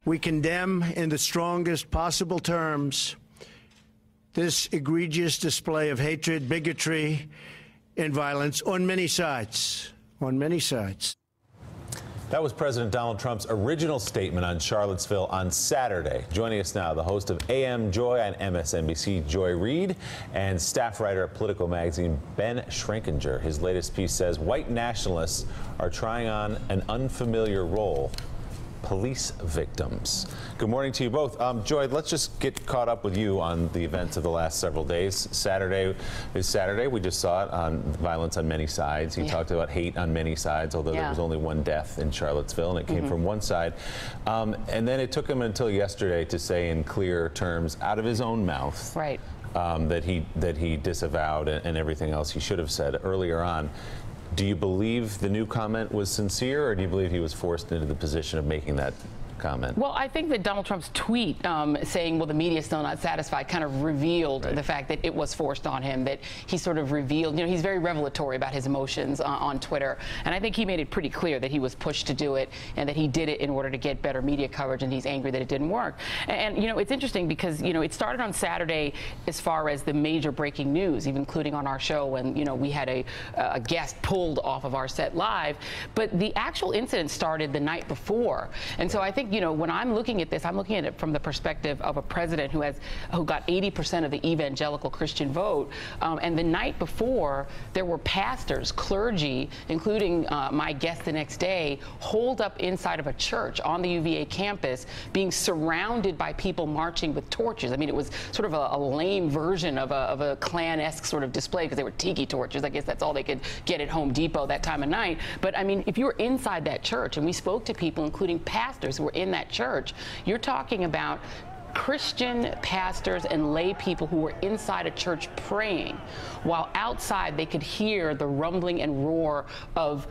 We condemn in the strongest possible terms this egregious display of hatred, bigotry, and violence on many sides. On many sides. That was President Donald Trump's original statement on Charlottesville on Saturday. Joining us now, the host of AM Joy on MSNBC, Joy Reid, and staff writer at Politico magazine, Ben Schrenkinger. His latest piece says white nationalists are trying on an unfamiliar role: police victims. Good morning to you both. Joy, let's just get caught up with you on the events of the last several days. Saturday is Saturday. We just saw it on violence on many sides. You talked about hate on many sides, although there was only one death in Charlottesville, and it came from one side. And then it took him until yesterday to say in clear terms, out of his own mouth, that he disavowed and everything else he should have said earlier on. Do you believe the new comment was sincere, or do you believe he was forced into the position of making that comment? Well, I think that Donald Trump's tweet saying, well, the media is still not satisfied, kind of revealed the fact that it was forced on him, that he sort of revealed, you know, he's very revelatory about his emotions on Twitter. And I think he made it pretty clear that he was pushed to do it and that he did it in order to get better media coverage, and he's angry that it didn't work. And you know, it's interesting because, you know, it started on Saturday as far as the major breaking news, even including on our show when, you know, we had a guest pulled off of our set live. But the actual incident started the night before. And so I think, you know, when I'm looking at this, I'm looking at it from the perspective of a president who got 80% of the evangelical Christian vote. And the night before, there were pastors, clergy, including my guest the next day, holed up inside of a church on the UVA campus, being surrounded by people marching with torches. I mean, it was sort of a lame version of a Klan-esque sort of display, because they were tiki torches. I guess that's all they could get at Home Depot that time of night. But I mean, if you were inside that church, and we spoke to people, including pastors who were in that church, you're talking about Christian pastors and lay people who were inside a church praying, while outside they could hear the rumbling and roar of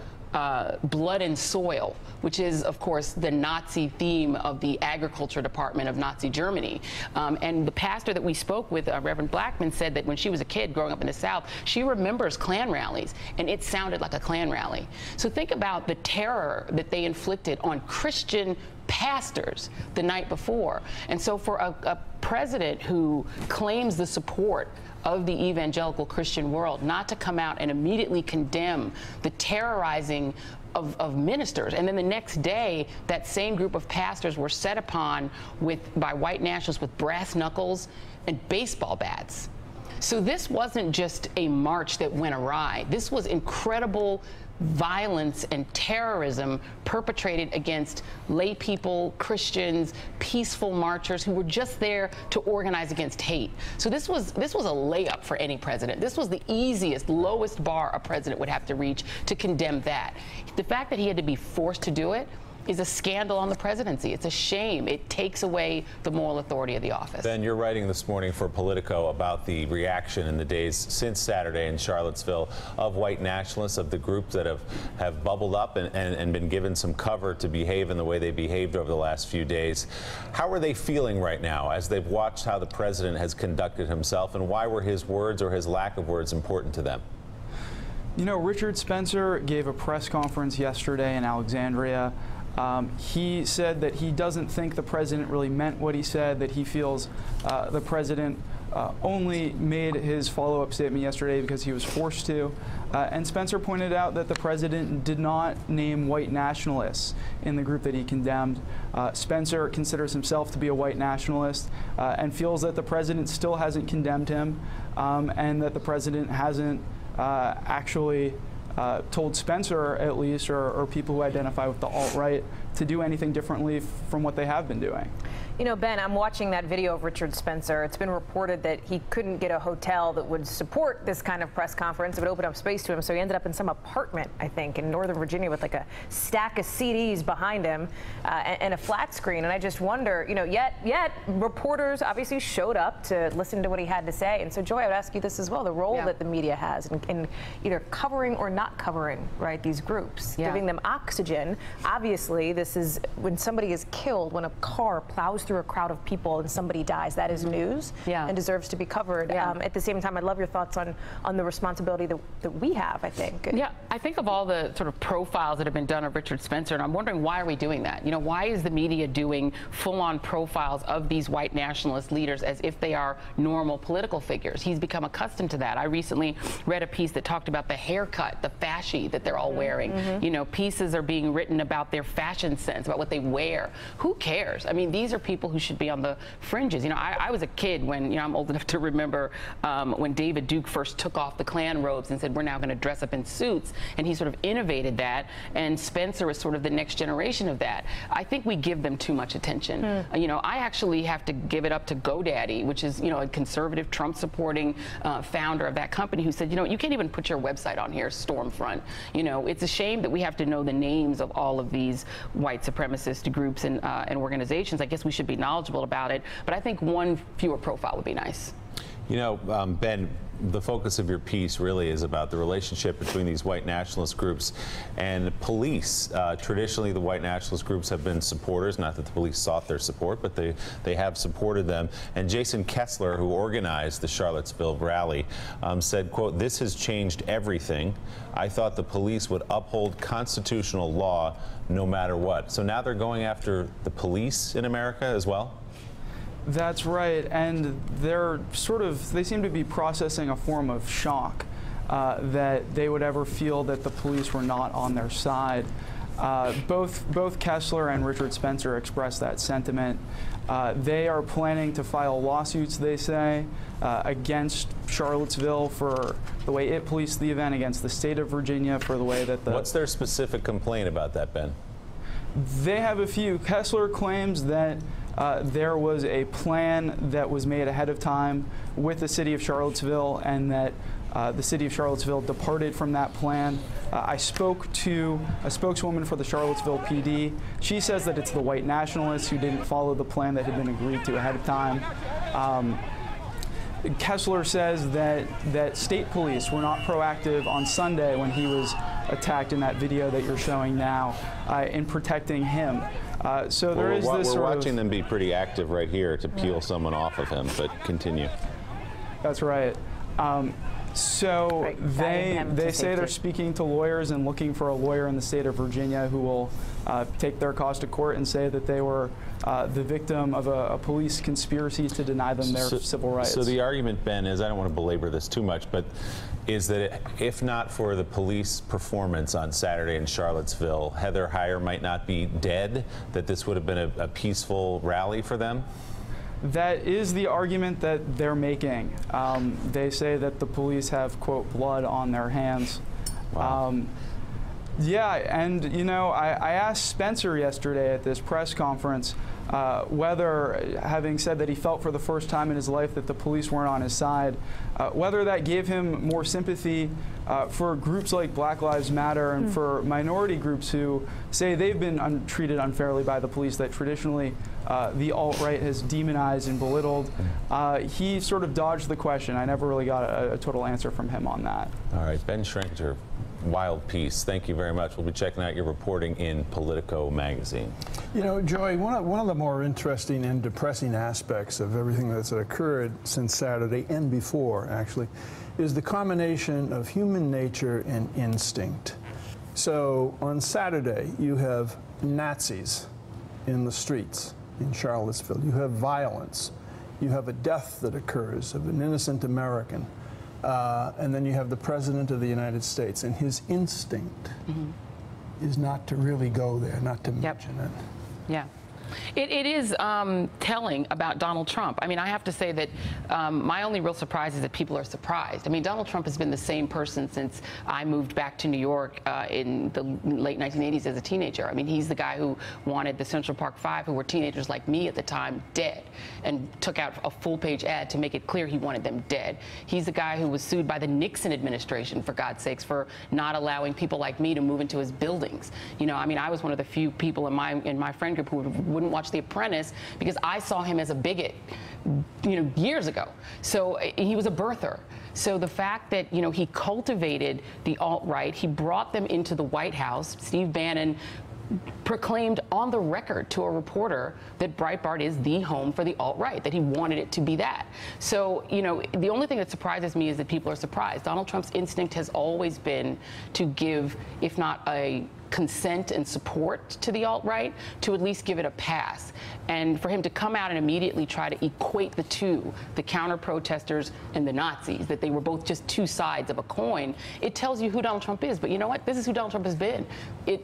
blood and soil, which is, of course, the Nazi theme of the agriculture department of Nazi Germany. And the pastor that we spoke with, Reverend Blackman, said that when she was a kid growing up in the South, she remembers Klan rallies, and it sounded like a Klan rally. So think about the terror that they inflicted on Christian pastors the night before. And so for a president who claims the support of the evangelical Christian world not to come out and immediately condemn the terrorizing of ministers, and then the next day that same group of pastors were set upon by white nationalists with brass knuckles and baseball bats. So this wasn't just a march that went awry. This was incredible violence and terrorism perpetrated against lay people, Christians, peaceful marchers who were just there to organize against hate. So this was a layup for any president. This was the easiest, lowest bar a president would have to reach to condemn that. The fact that he had to be forced to do it is a scandal on the presidency. It's a shame. It takes away the moral authority of the office. Ben, you're writing this morning for Politico about the reaction in the days since Saturday in Charlottesville of white nationalists, of the groups that have bubbled up and been given some cover to behave in the way they behaved over the last few days. How are they feeling right now as they've watched how the president has conducted himself, and why were his words or his lack of words important to them? You know, Richard Spencer gave a press conference yesterday in Alexandria. He said that he doesn't think the president really meant what he said, that he feels the president only made his follow-up statement yesterday because he was forced to. And Spencer pointed out that the president did not name white nationalists in the group that he condemned. Spencer considers himself to be a white nationalist and feels that the president still hasn't condemned him, and that the president hasn't actually told Spencer, at least, or people who identify with the alt-right, to do anything differently from what they have been doing. You know, Ben, I'm watching that video of Richard Spencer. It's been reported that he couldn't get a hotel that would support this kind of press conference. It would open up space to him, so he ended up in some apartment, I think, in Northern Virginia with like a stack of CDs behind him and a flat screen. And I just wonder, you know, yet reporters obviously showed up to listen to what he had to say. And so, Joy, I would ask you this as well, the role that the media has in either covering or not covering, right, these groups, giving them oxygen. Obviously, this is when somebody is killed, when a car plows through a crowd of people and somebody dies, that is news and deserves to be covered. At the same time, I'd love your thoughts on the responsibility that we have, I think. Yeah, I think of all the sort of profiles that have been done of Richard Spencer, and I'm wondering, why are we doing that? You know, why is the media doing full-on profiles of these white nationalist leaders as if they are normal political figures? He's become accustomed to that. I recently read a piece that talked about the haircut, the fasci that they're all wearing. You know, pieces are being written about their fashion sense, about what they wear. Who cares? I mean, these are people who should be on the fringes. You know, I was a kid when, you know, I'm old enough to remember when David Duke first took off the Klan robes and said, we're now going to dress up in suits, and he sort of innovated that, and Spencer is sort of the next generation of that. I think we give them too much attention. You know, I actually have to give it up to GoDaddy, which is, you know, a conservative, Trump-supporting founder of that company, who said, you know, you can't even put your website on here, Stormfront. You know, it's a shame that we have to know the names of all of these white supremacist groups and organizations. I guess we should be knowledgeable about it, but I think one fewer profile would be nice. You know, Ben, the focus of your piece really is about the relationship between these white nationalist groups and police. Traditionally, the white nationalist groups have been supporters, not that the police sought their support, but they have supported them. And Jason Kessler, who organized the Charlottesville rally, said, quote, "This has changed everything. I thought the police would uphold constitutional law no matter what." So now they're going after the police in America as well? That's right, and they seem to be processing a form of shock that they would ever feel that the police were not on their side. Both Kessler and Richard Spencer expressed that sentiment. They are planning to file lawsuits, they say, against Charlottesville for the way it policed the event, against the state of Virginia for the way that the... What's their specific complaint about that, Ben? They have a few. Kessler claims that there was a plan that was made ahead of time with the city of Charlottesville, and that the city of Charlottesville departed from that plan. I spoke to a spokeswoman for the Charlottesville PD. She says that it's the white nationalists who didn't follow the plan that had been agreed to ahead of time. Kessler says that state police were not proactive on Sunday when he was attacked in that video that you're showing now in protecting him. So there is this we're watching them be pretty active right here to peel someone off of him, but continue. That's right. So they say they're speaking to lawyers and looking for a lawyer in the state of Virginia who will take their cause to court and say that they were the victim of a police conspiracy to deny them their civil rights. So the argument, Ben, is, I don't want to belabor this too much, but is that if not for the police performance on Saturday in Charlottesville, Heather Heyer might not be dead, that this would have been a peaceful rally for them? That is the argument that they're making. They say that the police have, quote, blood on their hands. Wow. Yeah, and you know, I asked Spencer yesterday at this press conference whether, having said that he felt for the first time in his life that the police weren't on his side, whether that gave him more sympathy for groups like Black Lives Matter and for minority groups who say they've been treated unfairly by the police, that traditionally the alt-right has demonized and belittled. He sort of dodged the question. I never really got a total answer from him on that. All right, Ben Schrenker, wild piece. Thank you very much. We'll be checking out your reporting in Politico magazine. You know, Joy, one of the more interesting and depressing aspects of everything that's occurred since Saturday and before, actually, is the combination of human nature and instinct. So on Saturday, you have Nazis in the streets in Charlottesville. You have violence. You have a death that occurs of an innocent American. And then you have the President of the United States, and his instinct is not to really go there, not to mention it. Yeah. It is telling about Donald Trump. I mean, I have to say that my only real surprise is that people are surprised. I mean, Donald Trump has been the same person since I moved back to New York in the late 1980s as a teenager. I mean, he's the guy who wanted the Central Park Five, who were teenagers like me at the time, dead, and took out a full-page ad to make it clear he wanted them dead. He's the guy who was sued by the Nixon administration, for God's sakes, for not allowing people like me to move into his buildings. You know, I mean, I was one of the few people in my friend group who wouldn't watch The Apprentice because I saw him as a bigot, you know, years ago. So he was a birther. So the fact that, you know, he cultivated the alt-right, he brought them into the White House. Steve Bannon proclaimed on the record to a reporter that Breitbart is the home for the alt-right, that he wanted it to be that. So, you know, the only thing that surprises me is that people are surprised. Donald Trump's instinct has always been to give, if not a consent and support to the alt-right, to at least give it a pass. And for him to come out and immediately try to equate the two, the counter-protesters and the Nazis, that they were both just two sides of a coin, it tells you who Donald Trump is. But you know what? This is who Donald Trump has been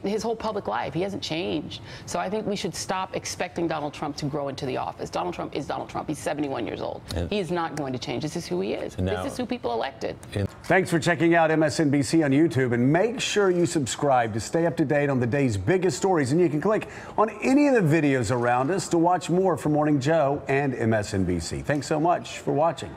his whole public life. He hasn't changed. So I think we should stop expecting Donald Trump to grow into the office. Donald Trump is Donald Trump. He's 71 years old. He is not going to change. This is who he is. This is who people elected. Thanks for checking out MSNBC on YouTube, and make sure you subscribe to stay up to date on the day's biggest stories. And you can click on any of the videos around us to watch more from Morning Joe and MSNBC. Thanks so much for watching.